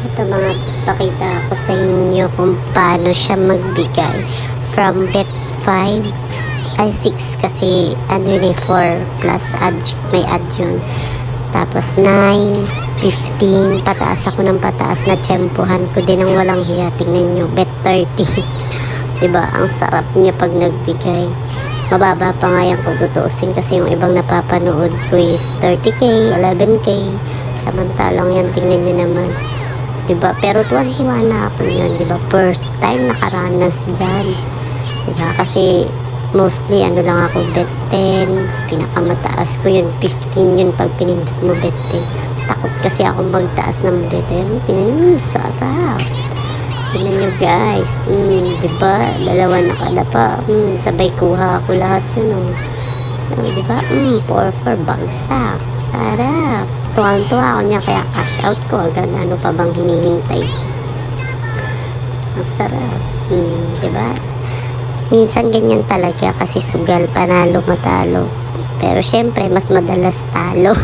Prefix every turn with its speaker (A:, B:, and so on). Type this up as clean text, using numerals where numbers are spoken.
A: Ito mga boss, pakita ko sa inyo kung paano siya magbigay from bet 5 ay 6 kasi ano yun eh, 4 plus add, may add yun. Tapos 9, 15, pataas ako ng pataas na tsempuhan ko din ng walang hiya. Tingnan nyo, bet 30. Diba, ang sarap niya pag nagbigay. Mababa pa nga yan kung tutuusin kasi yung ibang napapanood ko is 30k, 11k. Samantalang yan, tingnan nyo naman. Diba? Pero tuwan-tuwa na ako yun, diba? First time nakaranas dyan. Diba? Kasi mostly ano lang ako, bet 10. Pinakamataas ko yun, 15 yun pag pinindot mo bet 10. Takot kasi ako magtaas ng bet 10. Tingnan nyo, sarap. Tingnan nyo guys. Diba? Dalawa na kada pa. Sabay kuha ako lahat yun. Diba? 4-4 bagsak. Sarap. Tuwang-tuwa ako niya kaya cash out ko agad. Ano pa bang hinihintay? Ang sarap. Diba? Minsan ganyan talaga kasi sugal, panalo, matalo. Pero syempre, mas madalas talo.